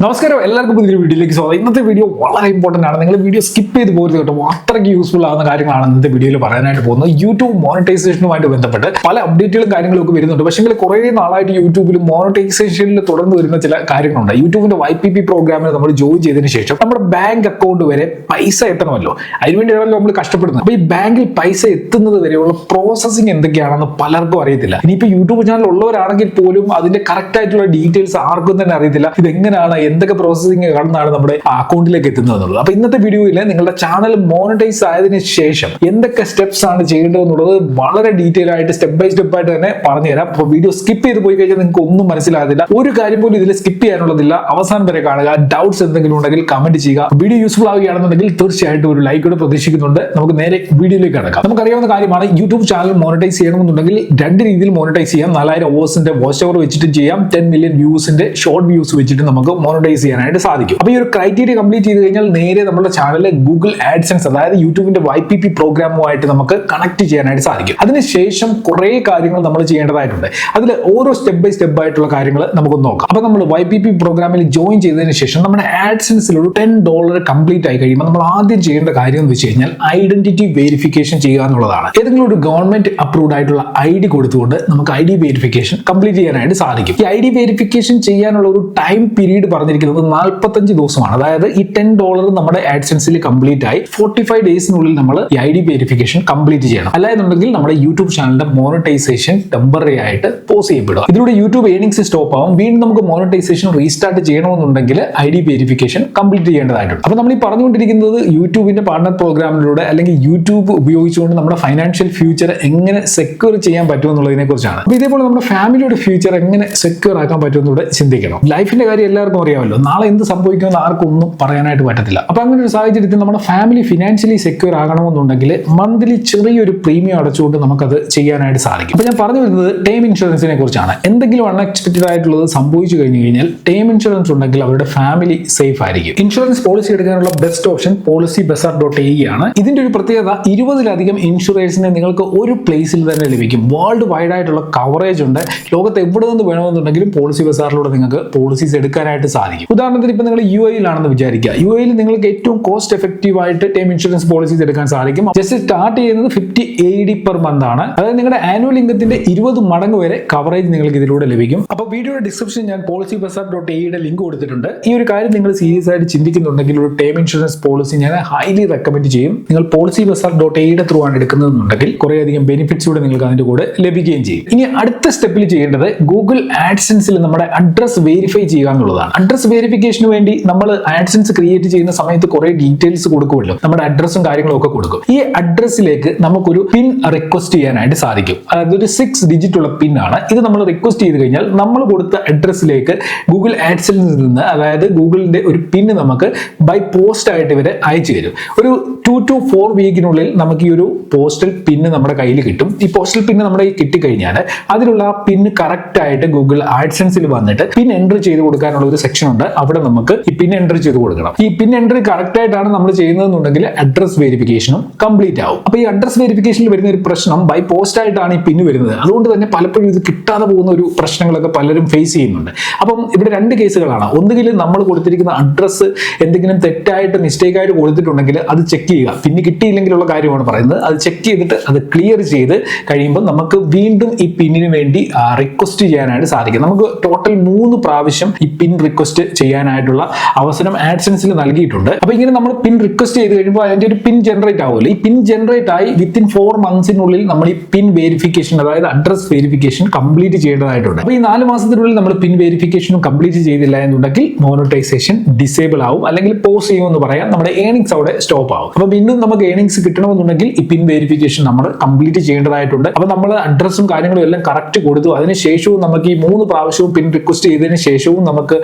നമസ്കാരം, എല്ലാവർക്കും പുതിയൊരു വീഡിയോയിലേക്ക് സ്വാഗതം. ഇന്നത്തെ വീഡിയോ വളരെ ഇമ്പോർട്ടൻ്റ് ആണ്. നിങ്ങൾ വീഡിയോ സ്കിപ്പ് ചെയ്ത് പോരുത് കേട്ടോ. അത്രയ്ക്ക് യൂസ്ഫുൾ ആവുന്ന കാര്യങ്ങളാണ് ഇന്നത്തെ വീഡിയോയിൽ പറയാനായിട്ട് പോകുന്നത്. യൂട്യൂബ് മോണിറ്റൈസേഷനുമായിട്ട് ബന്ധപ്പെട്ട് പല അപ്ഡേറ്റുകളും കാര്യങ്ങളും ഒക്കെ വരുന്നുണ്ട്. പക്ഷേ കുറേ നാളായിട്ട് യൂട്യൂബിൽ മോണിറ്റൈസേഷനിൽ തുടർന്ന് വരുന്ന ചില കാര്യങ്ങളുണ്ട്. യൂട്യൂബിന്റെ YPP പ്രോഗ്രാമിൽ നമ്മൾ ജോയിൻ ചെയ്തതിന് ശേഷം നമ്മുടെ ബാങ്ക് അക്കൗണ്ട് വരെ പൈസ എത്തണമല്ലോ. അതിനുവേണ്ടിയാണല്ലോ നമ്മൾ കഷ്ടപ്പെടുന്നത്. അപ്പോൾ ഈ ബാങ്കിൽ പൈസ എത്തുന്നത് വരെയുള്ള പ്രോസസ്സിംഗ് എന്തൊക്കെയാണെന്ന് പലർക്കും അറിയത്തില്ല. ഇനിയിപ്പോൾ യൂട്യൂബ് ചാനൽ ഉള്ളവരാണെങ്കിൽ പോലും അതിന്റെ കറക്റ്റ് ആയിട്ടുള്ള ഡീറ്റെയിൽസ് ആർക്കും തന്നെ അറിയത്തില്ല. ഇതെങ്ങനെയാണ്, എന്തൊക്കെ പ്രോസസ്സിംഗ് കടന്നാണ് നമ്മുടെ അക്കൗണ്ടിലേക്ക് എത്തുന്നത് എന്നുള്ളത്. അപ്പൊ ഇന്നത്തെ വീഡിയോയിൽ നിങ്ങളുടെ ചാനൽ മോണിറ്റൈസ് ആയതിനു ശേഷം എന്തൊക്കെ സ്റ്റെപ്സ് ആണ് ചെയ്യേണ്ടത് എന്നുള്ളത് വളരെ ഡീറ്റെയിൽ ആയിട്ട് സ്റ്റെപ്പ് ബൈ സ്റ്റെപ്പ് ആയിട്ട് തന്നെ പറഞ്ഞുതരാം. അപ്പോൾ വീഡിയോ സ്കിപ്പ് ചെയ്ത് പോയി കഴിഞ്ഞാൽ നിങ്ങൾക്ക് ഒന്നും മനസ്സിലാകത്തില്ല. ഒരു കാര്യം പോലും ഇതിൽ സ്കിപ്പ് ചെയ്യാനുള്ളതില്ല. അവസാനം വരെ കാണുക. ഡൗട്ട്സ് എന്തെങ്കിലും ഉണ്ടെങ്കിൽ കമന്റ് ചെയ്യുക. വീഡിയോ യൂസ്ഫുൾ ആവുകയാണെന്നുണ്ടെങ്കിൽ തീർച്ചയായിട്ടും ഒരു ലൈക്ക് കൂടെ പ്രതീക്ഷിക്കുന്നുണ്ട്. നമുക്ക് നേരെ വീഡിയോയിലേക്ക് കടക്കാം. നമുക്കറിയാവുന്ന കാര്യമാണ്, യൂട്യൂബ് ചാനൽ മോണിറ്റൈസ് ചെയ്യണമെന്നുണ്ടെങ്കിൽ രണ്ട് രീതിയിൽ മോണിറ്റൈസ് ചെയ്യാം. 4000 അവേഴ്സിന്റെ വാച്ച് അവർ വെച്ചിട്ട് ചെയ്യാം. 10 മില്യൺ വ്യൂസിന്റെ ഷോർട്ട് വ്യൂസ് വെച്ചിട്ട് നമുക്ക് മോണിറ്റൈസ് ചെയ്യാനായിട്ട് സാധിക്കും. അപ്പോൾ ഈ ഒരു ക്രൈറ്റീരിയ കംപ്ലീറ്റ് ചെയ്ത് കഴിഞ്ഞാൽ നേരെ നമ്മുടെ ചാനലിൽ ഗൂഗിൾ ആഡ്സെൻസ്, അതായത് യൂട്യൂബിന്റെ YPP പ്രോഗ്രാമുമായിട്ട് നമുക്ക് കണക്ട് ചെയ്യാനായിട്ട് സാധിക്കും. അതിനുശേഷം കുറെ കാര്യങ്ങൾ നമ്മൾ ചെയ്യേണ്ടതായിട്ടുണ്ട്. അതിൽ ഓരോ സ്റ്റെപ്പ് ബൈ സ്റ്റെപ്പ് ആയിട്ടുള്ള കാര്യങ്ങൾ നമുക്ക് നോക്കാം. അപ്പോൾ നമ്മൾ YPP പ്രോഗ്രാമിൽ ജോയിൻ ചെയ്തതിന് ശേഷം നമ്മുടെ ആഡ്സെൻസിൽ ഒരു $10 കംപ്ലീറ്റ് ആയി കഴിയുമ്പോൾ നമ്മൾ ആദ്യം ചെയ്യേണ്ട കാര്യം എന്ന് വെച്ച് കഴിഞ്ഞാൽ ഐഡന്റിറ്റി വെരിഫിക്കേഷൻ ചെയ്യുക എന്നുള്ളതാണ്. ഏതെങ്കിലും ഒരു ഗവൺമെന്റ് അപ്രൂവ്ഡ് ആയിട്ടുള്ള ID കൊടുത്തുകൊണ്ട് നമുക്ക് ID വെരിഫിക്കേഷൻ കംപ്ലീറ്റ് ചെയ്യാനായിട്ട് സാധിക്കും. ഈ ID വെരിഫിക്കേഷൻ ചെയ്യാനുള്ള ഒരു ടൈം പീരീഡ് പറഞ്ഞിരിക്കുന്നത് 45 ദിവസമാണ്. അതായത് ഈ $10 നമ്മുടെ ആഡ്സെൻസിൽ കംപ്ലീറ്റ് ആയി 45 ഡേയ്സിനുള്ളിൽ നമ്മൾ ഈ ID വെരിഫിക്കേഷൻ കംപ്ലീറ്റ് ചെയ്യണം. അല്ലാന്നുണ്ടെങ്കിൽ നമ്മുടെ യൂട്യൂബ് ചാനലിന്റെ മോണിറ്റൈസേഷൻ ടെമ്പററി ആയിട്ട് പോസ് ചെയ്യപ്പെടും. ഇതിലൂടെ യൂട്യൂബ് ഏർണിങ്സ് സ്റ്റോപ്പ് ആവും. വീണ്ടും നമുക്ക് മോണിറ്റൈസേഷൻ റീസ്റ്റാർട്ട് ചെയ്യണമെന്നുണ്ടെങ്കിൽ ID വെരിഫിക്കേഷൻ കംപ്ലീറ്റ് ചെയ്യേണ്ടതായിട്ടുണ്ട്. അപ്പോൾ നമ്മൾ ഈ പറഞ്ഞുകൊണ്ടിരിക്കുന്നത് യൂട്യൂബിന്റെ പാർട്ണർ പ്രോഗ്രാമിലൂടെ അല്ലെങ്കിൽ യൂട്യൂബ് ഉപയോഗിച്ചുകൊണ്ട് നമ്മുടെ ഫൈനാൻഷ്യൽ ഫ്യൂച്ചർ എങ്ങനെ സെക്യൂർ ചെയ്യാൻ പറ്റും എന്നുള്ളതിനെ കുറിച്ചാണ്. അപ്പോൾ ഇതേപോലെ നമ്മുടെ ഫാമിലിയുടെ ഫ്യൂച്ചർ എങ്ങനെ സെക്യൂർ ആക്കാൻ പറ്റുമെന്നൂടെ ചിന്തിക്കണം. ലൈഫിന്റെ കാര്യം എല്ലാവർക്കും അറിയാമല്ലോ. നാളെ എന്ത് സംഭവിക്കുമെന്ന് ആർക്കും ഒന്നും പറയാനായിട്ട് പറ്റത്തില്ല. അപ്പൊ അങ്ങനെ ഒരു സാഹചര്യത്തിൽ നമ്മുടെ ഫാമിലി ഫിനാൻഷ്യലി സെക്യൂർ ആകണമെന്നുണ്ടെങ്കിൽ മന്ത്ലി ചെറിയൊരു പ്രീമിയം അടച്ചുകൊണ്ട് നമുക്കത് ചെയ്യാനായിട്ട് സാധിക്കും. അപ്പൊ ഞാൻ പറഞ്ഞു വരുന്നത് ടേം ഇൻഷുറൻസിനെ കുറിച്ചാണ്. എന്തെങ്കിലും അൺഎക്സ്പെക്ടഡ് ആയിട്ടുള്ളത് സംഭവിച്ചു കഴിഞ്ഞു കഴിഞ്ഞാൽ ടേം ഇൻഷുറൻസ് ഉണ്ടെങ്കിൽ അവരുടെ ഫാമിലി സേഫ് ആയിരിക്കും. ഇൻഷുറൻസ് പോളിസി എടുക്കാനുള്ള ബെസ്റ്റ് ഓപ്ഷൻ PolicyBazaar.ae ആണ്. ഇതിന്റെ ഒരു പ്രത്യേകത, 20-ലധികം ഇൻഷുറൻസിനെ നിങ്ങൾക്ക് ഒരു പ്ലേസിൽ തന്നെ ലഭിക്കും. വേൾഡ് വൈഡ് ആയിട്ടുള്ള കവറേജ് ഉണ്ട്. ലോകത്ത് എവിടെ നിന്ന് വേണമെന്നുണ്ടെങ്കിലും PolicyBazaar-ലൂടെ നിങ്ങൾക്ക് പോളിസീസ് എടുക്കാനായിട്ട് സാധിക്കും. ഉദാഹരണത്തിന് ഇപ്പൊ നിങ്ങൾ UAE-ലാണെന്ന് വിചാരിക്കുക. UAE-ൽ നിങ്ങൾക്ക് ഏറ്റവും കോസ്റ്റ് എഫക്റ്റീവ് ആയിട്ട് ടേം ഇൻഷുറൻസ് പോളിസീസ് എടുക്കാൻ സാധിക്കും. ജസ്റ്റ് സ്റ്റാർട്ട് ചെയ്യുന്നത് 50 AED per month ആണ്. അതായത് നിങ്ങളുടെ ആനുവൽ ഇൻകത്തിന്റെ 20 മടങ്ങ് വരെ കവറേജ് നിങ്ങൾക്ക് ഇതിലൂടെ ലഭിക്കും. അപ്പോൾ വീഡിയോയുടെ ഡിസ്ക്രിപ്ഷൻ ഞാൻ PolicyBazaar.ae ലിങ്ക് കൊടുത്തിട്ടുണ്ട്. ഈ ഒരു കാര്യം നിങ്ങൾ സീരിയസ് ആയിട്ട് ചിന്തിക്കുന്നുണ്ടെങ്കിൽ ഒരു ടേം ഇൻഷുറൻസ് പോളിസി ഞാൻ ഹൈലി റെക്കമെൻഡ് ചെയ്യും. നിങ്ങൾ PolicyBazaar.ae ത്രൂ ആണ് എടുക്കുന്നതെന്നുണ്ടെങ്കിൽ കുറേയധികം ബെനിഫിറ്റ്സ് കൂടെ നിങ്ങൾക്ക് അതിന്റെ കൂടെ ലഭിക്കുകയും ചെയ്യും. ഇനി അടുത്ത സ്റ്റെപ്പിൽ ചെയ്യേണ്ടത് ഗൂഗിൾ ആഡ്സെൻസിൽ നമ്മുടെ അഡ്രസ് വെരിഫൈ ചെയ്യുക എന്നുള്ളതാണ്. അഡ്രസ് വെരിഫിക്കേഷന് വേണ്ടി നമ്മൾ ആഡ്സെൻസ് ക്രിയേറ്റ് ചെയ്യുന്ന സമയത്ത് കുറെ ഡീറ്റെയിൽസ് കൊടുക്കുമല്ലോ. നമ്മുടെ അഡ്രസ്സും കാര്യങ്ങളും ഒക്കെ കൊടുക്കും. ഈ അഡ്രസ്സിലേക്ക് നമുക്കൊരു പിൻ റിക്വസ്റ്റ് ചെയ്യാനായിട്ട് സാധിക്കും. അതായത് ഒരു 6 ഡിജിറ്റ് ഉള്ള പിൻ ആണ്. ഇത് നമ്മൾ റിക്വസ്റ്റ് ചെയ്ത് കഴിഞ്ഞാൽ നമ്മൾ കൊടുത്ത അഡ്രസ്സിലേക്ക് ഗൂഗിൾ ആഡ്സെൻസിൽ നിന്ന്, അതായത് ഗൂഗിളിന്റെ ഒരു പിൻ നമുക്ക് ബൈ പോസ്റ്റ് ആയിട്ട് ഇവരെ അയച്ചു തരും. ഒരു 2 to 4 വീക്കിനുള്ളിൽ നമുക്ക് ഈ ഒരു പോസ്റ്റൽ പിന്ന് നമ്മുടെ കയ്യിൽ കിട്ടും. ഈ പോസ്റ്റൽ പിന്ന് നമ്മുടെ കയ്യിൽ കിട്ടിക്കഴിഞ്ഞാൽ അതിലുള്ള ആ പിന്ന് കറക്റ്റ് ആയിട്ട് ഗൂഗിൾ ആഡ്സെൻസിൽ വന്നിട്ട് പിൻ എൻട്രി ചെയ്ത് കൊടുക്കാനുള്ള ഒരു സെക്ഷൻ ഉണ്ട്. അവിടെ നമുക്ക് ഈ പിൻ എൻട്രി ചെയ്ത് കൊടുക്കണം. ഈ പിൻ എൻട്രി കറക്റ്റ് ആയിട്ടാണ് നമ്മൾ ചെയ്യുന്നതെന്നുണ്ടെങ്കിൽ അഡ്രസ് വെരിഫിക്കേഷനും കംപ്ലീറ്റ് ആവും. അപ്പോൾ ഈ അഡ്രസ് വെരിഫിക്കേഷനിൽ വരുന്ന ഒരു പ്രശ്നം, ബൈ പോസ്റ്റ് ആയിട്ടാണ് ഈ പിൻ വരുന്നത്. അതുകൊണ്ട് തന്നെ പലപ്പോഴും ഇത് കിട്ടാതെ പോകുന്ന ഒരു പ്രശ്നങ്ങളൊക്കെ പലരും ഫേസ് ചെയ്യുന്നുണ്ട്. അപ്പം ഇവിടെ 2 കേസുകളാണ്. ഒന്നുകിൽ നമ്മൾ കൊടുത്തിരിക്കുന്ന അഡ്രസ്സ് എന്തെങ്കിലും തെറ്റായിട്ട് മിസ്റ്റേക്ക് ആയിട്ട് കൊടുത്തിട്ടുണ്ടെങ്കിൽ അത് ചെക്ക് ചെയ്യുക. പിന്നെ കിട്ടിയില്ലെങ്കിലുള്ള കാര്യമാണ് പറയുന്നത്. അത് ചെക്ക് ചെയ്തിട്ട് അത് ക്ലിയർ ചെയ്ത് കഴിയുമ്പോൾ നമുക്ക് വീണ്ടും ഈ പിന്നിന് വേണ്ടി റിക്വസ്റ്റ് ചെയ്യാനായിട്ട് സാധിക്കും. നമുക്ക് ടോട്ടൽ 3 പ്രാവശ്യം ഈ പിൻ റിക്വസ്റ്റ് ചെയ്യാനായിട്ടുള്ള അവസരം ആഡ്സെൻസിൽ നൽകിയിട്ടുണ്ട്. അപ്പൊ ഇങ്ങനെ നമ്മൾ പിൻ റിക്വസ്റ്റ് ചെയ്ത് കഴിയുമ്പോൾ അതിന്റെ ഒരു പിൻ ജനറേറ്റ് ആവുമല്ലോ. ഈ പിൻ ജനറേറ്റ് ആയി വിത്തിൻ 4 മന്ത്സിനുള്ളിൽ നമ്മൾ ഈ പിൻ വെരിഫിക്കേഷൻ, അതായത് അഡ്രസ് വെരിഫിക്കേഷൻ കംപ്ലീറ്റ് ചെയ്യേണ്ടതായിട്ടുണ്ട്. അപ്പൊ ഈ 4 മാസത്തിനുള്ളിൽ നമ്മൾ പിൻ വെരിഫിക്കേഷനും കംപ്ലീറ്റ് ചെയ്തില്ല എന്നുണ്ടെങ്കിൽ മോണിറ്റൈസേഷൻ ഡിസേബിൾ ആവും, അല്ലെങ്കിൽ പോസ് ചെയ്യുമെന്ന് പറയാം. നമ്മുടെ ഏർണിങ്സ് അവിടെ സ്റ്റോപ്പ് ആവും. അപ്പൊ വീണ്ടും നമുക്ക് ഏർണിങ്സ് കിട്ടണമെന്നുണ്ടെങ്കിൽ ഈ പിൻ വെരിഫിക്കേഷൻ നമ്മൾ കംപ്ലീറ്റ് ചെയ്യേണ്ടതായിട്ടുണ്ട്. അപ്പൊ നമ്മൾ അഡ്രസ്സും കാര്യങ്ങളും എല്ലാം കറക്റ്റ് കൊടുത്തു. അതിനുശേഷവും നമുക്ക് ഈ 3 പ്രാവശ്യവും പിൻ റിക്വസ്റ്റ് ചെയ്തതിന് ശേഷവും നമുക്ക്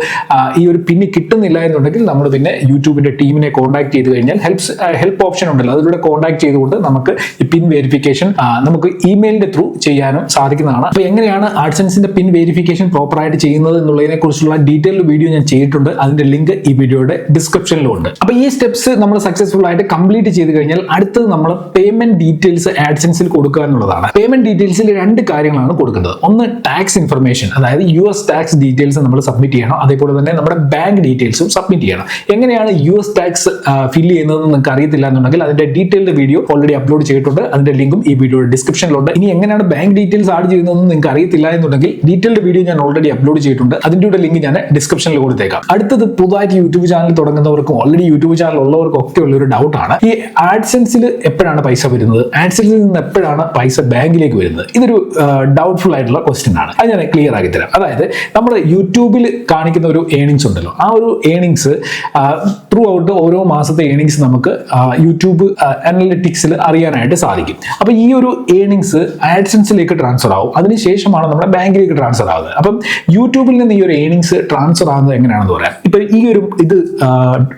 ഈ ഒരു പിന്ന് കിട്ടുന്നില്ല എന്നുണ്ടെങ്കിൽ നമ്മൾ പിന്നെ യൂട്യൂബിന്റെ ടീമിനെ കോൺടാക്ട് ചെയ്ത് കഴിഞ്ഞാൽ ഹെൽപ്പ് ഓപ്ഷൻ ഉണ്ടല്ലോ, അതിലൂടെ കോൺടാക്ട് ചെയ്തുകൊണ്ട് നമുക്ക് ഈ പിൻ വെരിഫിക്കേഷൻ നമുക്ക് ഇമെയിലിന്റെ ത്രൂ ചെയ്യാനും സാധിക്കുന്നതാണ്. അപ്പൊ എങ്ങനെയാണ് ആഡ്സെൻസിന്റെ പിൻ വെരിഫിക്കേഷൻ പ്രോപ്പർ ആയിട്ട് ചെയ്യുന്നത് എന്നുള്ളതിനെ കുറിച്ചുള്ള ഡീറ്റെയിൽഡ് വീഡിയോ ഞാൻ ചെയ്തിട്ടുണ്ട്. അതിന്റെ ലിങ്ക് ഈ വീഡിയോയുടെ ഡിസ്ക്രിപ്ഷനിലും ഉണ്ട്. അപ്പൊ ഈ സ്റ്റെപ്സ് നമ്മൾ സക്സസ്ഫുൾ ആയിട്ട് കംപ്ലീറ്റ് ചെയ്ത് കഴിഞ്ഞാൽ അടുത്തത് നമ്മൾ പേയ്മെന്റ് ഡീറ്റെയിൽസ് ആഡ്സെൻസിൽ കൊടുക്കുക എന്നുള്ളതാണ്. പേയ്മെന്റ് ഡീറ്റെയിൽസിൽ 2 കാര്യങ്ങളാണ് കൊടുക്കുന്നത്. ഒന്ന് ടാക്സ് ഇൻഫർമേഷൻ, അതായത് US ടാക്സ് ഡീറ്റെയിൽസ് നമ്മൾ സബ്മിറ്റ് ചെയ്യണം. അതേപോലെ തന്നെ നമ്മുടെ ബാങ്ക് ഡീറ്റെയിൽസും സബ്മിറ്റ് ചെയ്യണം. എങ്ങനെയാണ് US ടാക്സ് ഫിൽ ചെയ്യുന്നതെന്ന് നിങ്ങൾക്ക് അറിയത്തില്ല എന്നുണ്ടെങ്കിൽ അതിന്റെ ഡീറ്റെയിൽഡ് വീഡിയോ ഓൾറെഡി അപ്ലോഡ് ചെയ്തിട്ടുണ്ട്. അതിന്റെ ലിങ്കും ഈ വീഡിയോയുടെ ഡിസ്ക്രിപ്ഷനിലുണ്ട്. ഇനി എങ്ങനെയാണ് ബാങ്ക് ഡീറ്റെയിൽസ് ആഡ് ചെയ്യുന്നതെന്ന് നിങ്ങൾക്ക് അറിയത്തില്ല എന്നുണ്ടെങ്കിൽ ഡീറ്റെയിൽഡ് വീഡിയോ ഞാൻ ഓൾറെഡി അപ്ലോഡ് ചെയ്തിട്ടുണ്ട്. അതിന്റെ ലിങ്ക് ഞാൻ ഡിസ്ക്രിപ്ഷനിൽ കൊടുത്തേക്കാം. അടുത്തത് പുതുതായിട്ട് യൂട്യൂബ് ചാനൽ തുടങ്ങുന്നവർക്കും ഓൾറെഡി യൂട്യൂബ് ചാനൽ ഉള്ളവർക്കും ഒക്കെ ഉള്ള ഒരു ഡൗട്ടാണ്, ഈ ആഡ്സെൻസിൽ എപ്പോഴാണ് പൈസ വരുന്നത്, ആഡ്സെൻസിൽ നിന്ന് എപ്പോഴാണ് പൈസ ബാങ്കിലേക്ക് വരുന്നത്? ഇതൊരു ഡൗട്ട്ഫുൾ ആയിട്ടുള്ള ക്വസ്റ്റ്യൻ ആണ്. അത് ഞാൻ ക്ലിയർ ആക്കി തരാം. അതായത് നമ്മൾ യൂട്യൂബിൽ കാണിക്കുന്ന ഒരു ഏണിങ്സ് ഉണ്ടല്ലോ, ആ ഒരു ഏണിങ്സ് ത്രൂ ഔട്ട് ഓരോ മാസത്തെ ഏണിങ്സ് നമുക്ക് യൂട്യൂബ് അനലിറ്റിക്സിൽ അറിയാനായിട്ട് സാധിക്കും. അപ്പൊ ഈ ഒരു ഏണിങ്സ് ആഡ്സെൻസിലേക്ക് ട്രാൻസ്ഫർ ആവും, അതിനുശേഷമാണ് നമ്മുടെ ബാങ്കിലേക്ക് ട്രാൻസ്ഫർ ആവുന്നത്. അപ്പം യൂട്യൂബിൽ നിന്ന് ഈ ഒരു ഏണിങ്സ് ട്രാൻസ്ഫർ ആകുന്നത് എങ്ങനെയാണെന്ന് പറയാം. ഇപ്പൊ ഇത്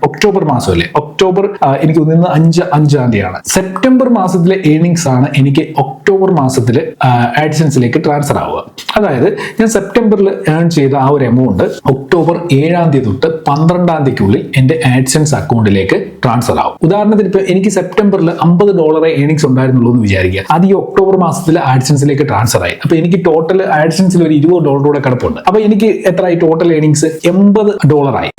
ഒക്ടോബർ മാസമല്ലേ, ഒക്ടോബർ എനിക്ക് തോന്നുന്നത് 5-ാം തീയതിയാണ്. സെപ്റ്റംബർ മാസത്തിലെ ഏണിങ്സ് ആണ് എനിക്ക് ഒക്ടോബർ മാസത്തിൽ ആഡ്സെൻസിലേക്ക് ട്രാൻസ്ഫർ ആവുക. അതായത് ഞാൻ സെപ്റ്റംബറിൽ ഏൺ ചെയ്ത ആ ഒരു എമൗണ്ട് ഒക്ടോബർ 7-ാം തീയതി തൊട്ട് 12-ാം തീയതിക്കുള്ളിൽ എന്റെ ആഡ്സെൻസ് അക്കൗണ്ടിലേക്ക് ട്രാൻസ്ഫർ ആവും. ഉദാഹരണത്തിന് ഇപ്പൊ എനിക്ക് സെപ്റ്റംബറിൽ $50 ഏണിങ്സ് ഉണ്ടായിരുന്നുള്ളൂ എന്ന് വിചാരിക്കുക. അത് ഈ ഒക്ടോബർ മാസത്തിൽ ആഡ്സെൻസിലേക്ക് ട്രാൻസ്ഫർ ആയി. അപ്പൊ എനിക്ക് ടോട്ടൽ ആഡ്സെൻസിൽ ഒരു $20 കൂടെ കിടപ്പുണ്ട്. അപ്പൊ എനിക്ക് എത്രയായി ടോട്ടൽ ഏണിങ്സ്? $80 ആയി.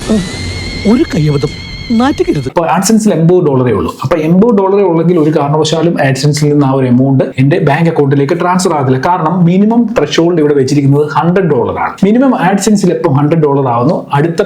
ഒരു കയ്യബദ്ധം നാറ്റിക്കരുത്. ഇപ്പൊ ആഡ്സെൻസിൽ $80 ഉള്ളൂ. അപ്പൊ $80 ഉള്ളെങ്കിൽ ഒരു കാരണവശാലും ആഡ്സെൻസിൽ നിന്ന് ആ ഒരു എമൗണ്ട് എന്റെ ബാങ്ക് അക്കൗണ്ടിലേക്ക് ട്രാൻസ്ഫർ ആകത്തില്ല. കാരണം മിനിമം ത്രെഷോൾഡ് ഇവിടെ വെച്ചിരിക്കുന്നത് $100 ആണ്. മിനിമം ആഡ്സെൻസിൽ എപ്പോൾ $100 ആവുന്നു, അടുത്ത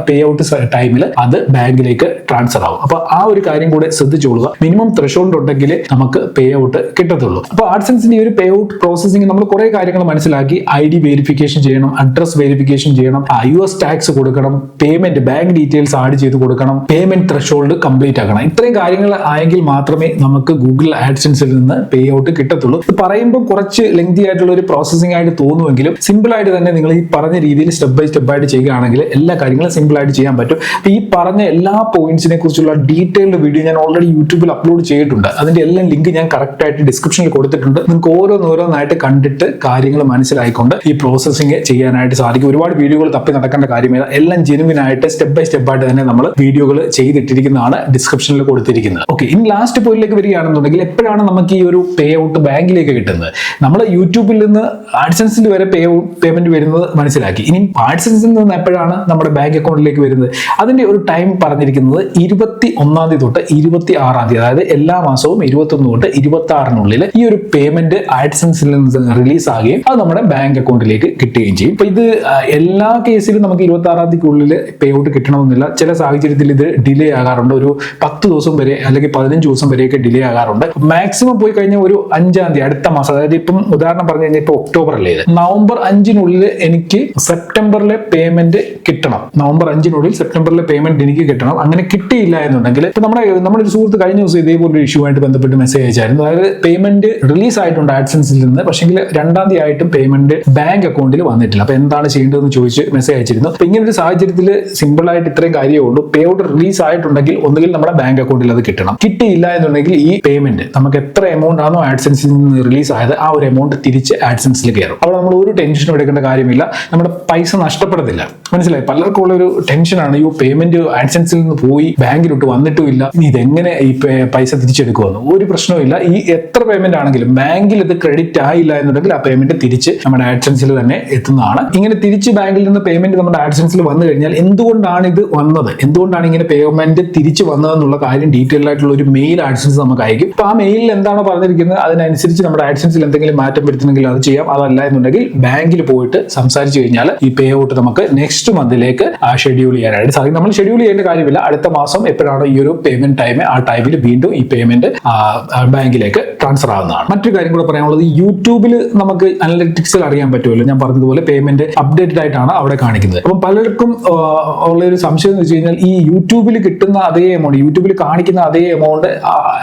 പേ ഔട്ട് ടൈമിൽ അത് ബാങ്കിലേക്ക് ട്രാൻസ്ഫർ ആവും. അപ്പൊ ആ ഒരു കാര്യം കൂടെ ശ്രദ്ധിച്ചോളുക. മിനിമം ത്രെഷോൾഡ് ഉണ്ടെങ്കിൽ നമുക്ക് പേ ഔട്ട് കിട്ടത്തുള്ളൂ. അപ്പൊ ആഡ്സെൻസിന്റെ ഈ ഒരു പേ ഔട്ട് പ്രോസസിംഗ് നമ്മൾ കുറെ കാര്യങ്ങൾ മനസ്സിലാക്കി. ID വെരിഫിക്കേഷൻ ചെയ്യണം, അഡ്രസ് വെരിഫിക്കേഷൻ ചെയ്യണം, US ടാക്സ് കൊടുക്കണം, പേയ്മെന്റ് ബാങ്ക് ഡീറ്റെയിൽസ് ആഡ് ചെയ്ത് കൊടുക്കണം, പേയ്മെന്റ് ത്രെഷോൾഡ് കംപ്ലീറ്റ് ആക്കണം. ഇത്രയും കാര്യങ്ങൾ ആയെങ്കിൽ മാത്രമേ നമുക്ക് ഗൂഗിൾ ആഡ്സെൻസിൽ നിന്ന് പേ ഔട്ട് കിട്ടത്തുള്ളൂ. ഇത് പറയുമ്പോൾ കുറച്ച് ലെങ്തി ആയിട്ടുള്ള ഒരു പ്രോസസിംഗ് ആയിട്ട് തോന്നുമെങ്കിലും സിമ്പിൾ ആയിട്ട് തന്നെ നിങ്ങൾ ഈ പറഞ്ഞ രീതിയിൽ സ്റ്റെപ്പ് ബൈ സ്റ്റെപ്പ് ആയിട്ട് ചെയ്യുകയാണെങ്കിൽ എല്ലാ കാര്യങ്ങളും സിമ്പിൾ ആയിട്ട് ചെയ്യാൻ പറ്റും. അപ്പൊ ഈ പറഞ്ഞ എല്ലാ പോയിന്റ്സിനെ കുറിച്ചുള്ള ഡീറ്റെയിൽഡ് വീഡിയോ ഞാൻ ഓൾറെഡി യൂട്യൂബിൽ അപ്ലോഡ് ചെയ്തിട്ടുണ്ട്. അതിന്റെ എല്ലാം ലിങ്ക് ഞാൻ കറക്റ്റ് ആയിട്ട് ഡിസ്ക്രിപ്ഷനിൽ കൊടുത്തിട്ടുണ്ട്. നിങ്ങൾക്ക് ഓരോന്നോരോന്നായിട്ട് കണ്ടിട്ട് കാര്യങ്ങൾ മനസ്സിലായിക്കൊണ്ട് ഈ പ്രോസസിംഗ് ചെയ്യാനായിട്ട് സാധിക്കും. ഒരുപാട് വീഡിയോകൾ തപ്പി നടക്കേണ്ട കാര്യമില്ല. എല്ലാം ജെനുവിൻ ആയിട്ട് സ്റ്റെപ്പ് ബൈ സ്റ്റെപ്പ് ആയിട്ട് തന്നെ നമ്മൾ വീഡിയോകൾ ചെയ്തിട്ടിരിക്കുന്നതാണ്, ഡിസ്ക്രിപ്ഷനിൽ കൊടുത്തിരിക്കുന്നത്. ഓക്കെ, ഇനി ലാസ്റ്റ് പോയിന്റിലേക്ക് വരികയാണെന്നുണ്ടെങ്കിൽ എപ്പോഴാണ് നമുക്ക് ഈ ഒരു പേ ഔട്ട് ബാങ്കിലേക്ക് കിട്ടുന്നത്? നമ്മൾ യൂട്യൂബിൽ നിന്ന് ആഡ്സെൻസിൽ വരെ പേയ്മെന്റ് വരുന്നത് മനസ്സിലാക്കി. ഇനി ആഡ്സെൻസിൽ നിന്ന് എപ്പോഴാണ് നമ്മുടെ ബാങ്ക് അക്കൗണ്ടിലേക്ക് വരുന്നത്? അതിന്റെ ഒരു ടൈം പറഞ്ഞിരിക്കുന്നത് 21-ാം തീയതി തൊട്ട് 26-ാം തീയതി, അതായത് എല്ലാ മാസവും 21 തൊട്ട് 26-നുള്ളിൽ ഈ ഒരു പേയ്മെന്റ് ആഡ്സെൻസിൽ നിന്ന് റിലീസ് ആകുകയും അത് നമ്മുടെ ബാങ്ക് അക്കൗണ്ടിലേക്ക് കിട്ടുകയും ചെയ്യും. ഇപ്പൊ ഇത് എല്ലാ കേസിലും നമുക്ക് 26-ാം തീയതിക്കുള്ളിൽ പേ ഔട്ട് കിട്ടണമെന്നില്ല. ചില സാഹചര്യത്തിൽ ഇത് ഡിലേ ആകാറുണ്ട്. ഒരു 10 ദിവസം വരെ അല്ലെങ്കിൽ 15 ദിവസം വരെയൊക്കെ ഡിലേ ആകാറുണ്ട്. മാക്സിമം പോയി കഴിഞ്ഞാൽ ഒരു 5-ാം തീയതി അടുത്ത മാസം, അതായത് ഇപ്പം ഉദാഹരണം പറഞ്ഞു കഴിഞ്ഞാൽ ഇപ്പൊ ഒക്ടോബർ അല്ലേ, നവംബർ 5-നുള്ളിൽ എനിക്ക് സെപ്റ്റംബറിലെ പേയ്മെന്റ് കിട്ടണം. നവംബർ 5-നുള്ളിൽ സെപ്റ്റംബറിലെ പേയ്മെന്റ് എനിക്ക് കിട്ടണം. അങ്ങനെ കിട്ടിയില്ല എന്നുണ്ടെങ്കിൽ ഇപ്പൊ നമ്മുടെ ഒരു സുഹൃത്ത് കഴിഞ്ഞ ദിവസം ഇതേപോലെ ഇഷ്യൂ ആയിട്ട് ബന്ധപ്പെട്ട് മെസ്സേജ് അയച്ചായിരുന്നു. അതായത് പേയ്മെന്റ് റിലീസ് ആയിട്ടുണ്ട് ആഡ്സെൻസിൽ നിന്ന്, പക്ഷേ 2-ാം തീയതി ആയിട്ടും പേയ്മെന്റ് ബാങ്ക് അക്കൗണ്ടിൽ വന്നിട്ടില്ല. അപ്പൊ എന്താണ് ചെയ്യേണ്ടതെന്ന് ചോദിച്ച് മെസ്സേജ് അയച്ചിരുന്നു. അപ്പൊ ഇങ്ങനെ ഒരു സാഹചര്യത്തിൽ സിമ്പിൾ ആയിട്ട് ഇത്രയും കാര്യമേ ഉള്ളൂ. പേ ഔട്ട് റിലീസ് ആയിട്ടുണ്ടെങ്കിൽ ഒന്നുകിൽ നമ്മുടെ ബാങ്ക് അക്കൗണ്ടിൽ അത് കിട്ടണം. കിട്ടിയില്ല എന്നുണ്ടെങ്കിൽ ഈ പേയ്മെന്റ് നമുക്ക് എത്ര എമൗണ്ട് ആണോ ആഡ്സെൻസിൽ നിന്ന് റിലീസ് ആയത് ആ ഒരു എമൗണ്ട് തിരിച്ച് ആഡ്സെൻസിൽ കയറും. അവിടെ നമ്മൾ ഒരു ടെൻഷനും എടുക്കേണ്ട കാര്യമില്ല. നമ്മുടെ പൈസ നഷ്ടപ്പെടത്തില്ല. മനസ്സിലായി? പലർക്കും ഉള്ള ഒരു ടെൻഷനാണ്, ഈ പേയ്മെന്റ് ആഡ്സെൻസിൽ നിന്ന് പോയി ബാങ്കിലോട്ട് വന്നിട്ടും ഇല്ല, ഇതെങ്ങനെ ഈ പൈസ തിരിച്ചെടുക്കുമെന്ന്. ഒരു പ്രശ്നവും ഇല്ല. ഈ എത്ര പേയ്മെന്റ് ആണെങ്കിലും ബാങ്കിൽ ഇത് ക്രെഡിറ്റ് ആയില്ല എന്നുണ്ടെങ്കിൽ ആ പേയ്മെന്റ് തിരിച്ച് നമ്മുടെ ആഡ്സെൻസിൽ തന്നെ എത്തുന്നതാണ്. ഇങ്ങനെ തിരിച്ച് ബാങ്കിൽ നിന്ന് പേയ്മെന്റ് നമ്മുടെ ആഡ്സെൻസിൽ വന്നു കഴിഞ്ഞാൽ എന്തുകൊണ്ടാണ് ഇത് വന്നത്, എന്തുകൊണ്ടാണ് ഇങ്ങനെ പേയ്മെന്റ് തിരിച്ചു വന്നതെന്നുള്ള കാര്യം ഡീറ്റെയിൽ ആയിട്ടുള്ള ഒരു മെയിൽ ആഡ്സെൻസ് നമുക്ക് അയക്കും. അപ്പൊ ആ മെയിലിൽ എന്താണോ പറഞ്ഞിരിക്കുന്നത് അതിനനുസരിച്ച് നമ്മുടെ ആഡ്സെൻസിൽ എന്തെങ്കിലും മാറ്റം വരുത്തണമെങ്കിൽ അത് ചെയ്യാം. അതല്ല എന്നുണ്ടെങ്കിൽ ബാങ്കിൽ പോയിട്ട് സംസാരിച്ചു കഴിഞ്ഞാൽ ഈ പേ ഔട്ട് നമുക്ക് നെക്സ്റ്റ് മന്തിലേക്ക് ഷെഡ്യൂൾ ചെയ്യാനായിട്ട് സാധിക്കും. നമ്മൾ ഷെഡ്യൂൾ ചെയ്യേണ്ട കാര്യമില്ല. അടുത്ത മാസം എപ്പോഴാണോ ഈ ഒരു പേയ്മെന്റ് ടൈം, ആ ടൈമിൽ വീണ്ടും ഈ പേയ്മെന്റ് ബാങ്കിലേക്ക് ട്രാൻസ്ഫർ ആവുന്നതാണ്. മറ്റൊരു കാര്യം കൂടെ പറയാനുള്ളത്, യൂട്യൂബിൽ നമുക്ക് അനലിറ്റിക്സിൽ അറിയാൻ പറ്റുമല്ലോ, ഞാൻ പറഞ്ഞതുപോലെ പേയ്മെന്റ് അപ്ഡേറ്റഡ് ആയിട്ടാണ് അവിടെ കാണിക്കുന്നത്. അപ്പം പലർക്കും ഉള്ള ഒരു സംശയം എന്ന് വെച്ച് കഴിഞ്ഞാൽ ഈ യൂട്യൂബിൽ കിട്ടുന്ന അതേ എമൗണ്ട്, യൂട്യൂബിൽ കാണിക്കുന്ന അതേ എമൗണ്ട്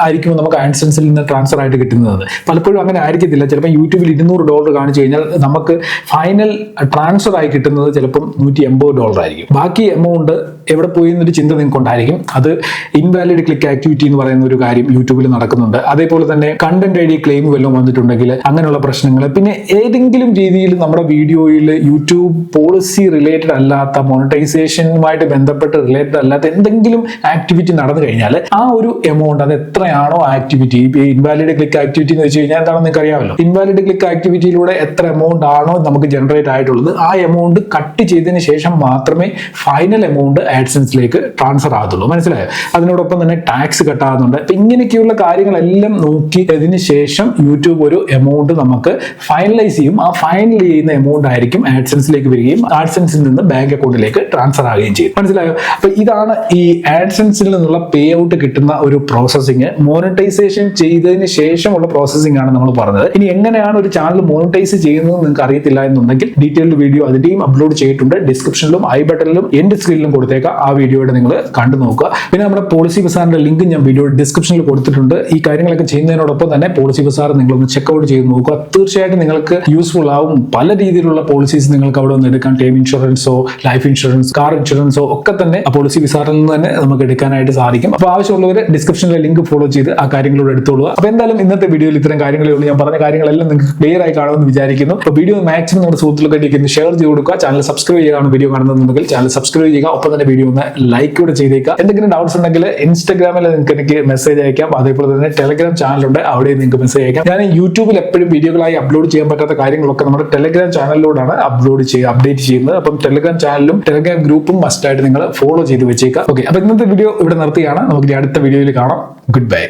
ആയിരിക്കും നമുക്ക് ആഡ്സെൻസിൽ നിന്ന് ട്രാൻസ്ഫർ ആയിട്ട് കിട്ടുന്നത്. പലപ്പോഴും അങ്ങനെ ആയിരിക്കത്തില്ല. ചിലപ്പോൾ യൂട്യൂബിൽ $200 കാണിച്ചു കഴിഞ്ഞാൽ നമുക്ക് ഫൈനൽ ട്രാൻസ്ഫർ ആയി കിട്ടുന്നത് ചിലപ്പം $180 ആയിരിക്കും. ബാക്കി എമൗണ്ട് എവിടെ പോയി എന്നൊരു ചിന്ത നിങ്ങൾക്ക് ഉണ്ടായിരിക്കും. അത് ഇൻവാലിഡ് ക്ലിക്ക് ആക്ടിവിറ്റി എന്ന് പറയുന്ന ഒരു കാര്യം യൂട്യൂബിൽ നടക്കുന്നുണ്ട്. അതേപോലെ തന്നെ കണ്ടന്റ് ID ക്ലെയിം വല്ലതും വന്നിട്ടുണ്ടെങ്കിൽ അങ്ങനെയുള്ള പ്രശ്നങ്ങൾ, പിന്നെ ഏതെങ്കിലും രീതിയിൽ നമ്മുടെ വീഡിയോയിൽ യൂട്യൂബ് പോളിസി റിലേറ്റഡ് അല്ലാത്ത, മോണിറ്റൈസേഷനുമായിട്ട് ബന്ധപ്പെട്ട് റിലേറ്റഡ് അല്ലാത്ത എന്തെങ്കിലും ആക്ടിവിറ്റി നടന്നു കഴിഞ്ഞാൽ ആ ഒരു എമൗണ്ട്, അത് എത്രയാണോ ആക്ടിവിറ്റി, ഇൻവാലിഡ് ക്ലിക്ക് ആക്ടിവിറ്റി എന്ന് വെച്ച് കഴിഞ്ഞാൽ എന്താണെന്ന് നിങ്ങൾക്ക് അറിയാമല്ലോ. ഇൻവാലിഡ് ക്ലിക്ക് ആക്ടിവിറ്റിയിലൂടെ എത്ര എമൗണ്ട് ആണോ നമുക്ക് ജനറേറ്റ് ആയിട്ടുള്ളത്, ആ എമൗണ്ട് കട്ട് ചെയ്തതിന് ശേഷം മാത്രമേ ഫൈനൽ എമൗണ്ട് ആഡ്സെൻസിലേക്ക് ട്രാൻസ്ഫർ ആകത്തുള്ളൂ. മനസ്സിലായോ? അതിനോടൊപ്പം തന്നെ ടാക്സ് കട്ടാകുന്നുണ്ട്. അപ്പൊ ഇങ്ങനെയൊക്കെയുള്ള കാര്യങ്ങളെല്ലാം നോക്കിയതിന് ശേഷം യൂട്യൂബ് ഒരു എമൗണ്ട് നമുക്ക് ഫൈനലൈസ് ചെയ്യും. ആ ഫൈനൽ ചെയ്യുന്ന എമൗണ്ട് ആയിരിക്കും ആഡ്സെൻസിലേക്ക് വരികയും ആഡ്സെൻസിൽ നിന്ന് ബാങ്ക് അക്കൗണ്ടിലേക്ക് ട്രാൻസ്ഫർ ആകുകയും ചെയ്യും. മനസ്സിലായോ? അപ്പൊ ഇതാണ് ഈ ആഡ്സെൻസിൽ നിന്നുള്ള പേ ഔട്ട് കിട്ടുന്ന ഒരു പ്രോസസ്സിംഗ്. മോണിറ്റൈസേഷൻ ചെയ്തതിന് ശേഷമുള്ള പ്രോസസ്സിംഗ് ആണ് നമ്മൾ പറഞ്ഞത്. ഇനി എങ്ങനെയാണ് ഒരു ചാനൽ മോണിറ്റൈസ് ചെയ്യുന്നത് നിങ്ങൾക്ക് അറിയത്തില്ല എന്നുണ്ടെങ്കിൽ ഡീറ്റെയിൽഡ് വീഡിയോ അതിന്റെയും അപ്ലോഡ് ചെയ്തിട്ടുണ്ട്. ഡിസ്ക്രിപ്ഷനിലും ഐ ബട്ടണിലും എൻഡ് സ്ക്രീനിലും കൊടുത്തേക്കാം. ആ വീഡിയോയുടെ നിങ്ങൾ കണ്ടു നോക്കുക. പിന്നെ നമ്മുടെ പോളിസി ബസാറിന്റെ ലിങ്ക് ഞാൻ വീഡിയോ ഡിസ്ക്രിപ്ഷനിൽ കൊടുത്തിട്ടുണ്ട്. ഈ കാര്യങ്ങളൊക്കെ ചെയ്യുന്നതിനോടൊപ്പം തന്നെ പോളിസി ബസാർ നിങ്ങളൊന്ന് ചെക്ക്ഔട്ട് ചെയ്ത് നോക്കുക. തീർച്ചയായിട്ടും നിങ്ങൾക്ക് യൂസ്ഫുൾ ആവും. പല രീതിയിലുള്ള പോളിസീസ് നിങ്ങൾക്ക് അവിടെ നിന്ന് എടുക്കാം. ടേം ഇൻഷുറൻസോ, ലൈഫ് ഇൻഷുറൻസ്, കാർ ഇൻഷുറൻസോ ഒക്കെ തന്നെ പോളിസി ബസാറിൽ നിന്ന് തന്നെ നമുക്ക് എടുക്കാനായിട്ട് സാധിക്കും. അപ്പോൾ ആവശ്യമുള്ളവർ ഡിസ്ക്രിപ്ഷനിലെ ലിങ്ക് ഫോളോ ചെയ്ത് ആ കാര്യങ്ങളോട് എടുത്തോളുക. അപ്പോൾ എന്തായാലും ഇന്നത്തെ വീഡിയോയിൽ ഇത്തരം കാര്യങ്ങളേ ഉള്ളൂ. ഞാൻ പറഞ്ഞ കാര്യങ്ങളെല്ലാം നിങ്ങൾക്ക് ക്ലിയർ ആയി കാണുമെന്ന് വിചാരിക്കുന്നു. അപ്പോൾ വീഡിയോ മാക്സിമം നമ്മുടെ സുഹൃത്തുക്കൾക്ക് ഷെയർ ചെയ്ത് കൊടുക്കുക. ചാനൽ സബ്സ്ക്രൈബ് ചെയ്താണ് വീഡിയോ കാണുന്നുണ്ടെങ്കിൽ ചാനൽ സബ്സ്ക്രൈബ് ചെയ്യുക. ഒപ്പം തന്നെ വീഡിയോ ഒന്ന് ലൈക്ക് കൂടെ ചെയ്തേക്കുക. എന്തെങ്കിലും ഡൗട്ട്സ് ഉണ്ടെങ്കിൽ ഇൻസ്റ്റാഗ്രാമിൽ നിങ്ങൾക്ക് എനിക്ക് മെസ്സേജ് അയക്കാം. അതേപോലെ തന്നെ ടെലഗ്രാം ചാനലുണ്ട്, അവിടെ നിങ്ങൾക്ക് മെസ്സേജ് അയക്കാം. ഞാൻ യൂട്യൂബിൽ എപ്പോഴും വീഡിയോകളായി അപ്ലോഡ് ചെയ്യാൻ പറ്റാത്ത കാര്യങ്ങളൊക്കെ നമ്മുടെ ടെലഗ്രാം ചാനലിലൂടെയാണ് അപ്ഡേറ്റ് ചെയ്യുന്നത്. അപ്പം ടെലഗ്രാം ചാനലും ടെലഗ്രാം ഗ്രൂപ്പും മസ്റ്റ് ആയിട്ട് നിങ്ങൾ ഫോളോ ചെയ്ത് വെച്ചേക്കാം. ഓക്കെ, അപ്പൊ ഇന്നത്തെ വീഡിയോ ഇവിടെ നിർത്തിയാണ്. നമുക്ക് അടുത്ത വീഡിയോയിൽ കാണാം. Good bye.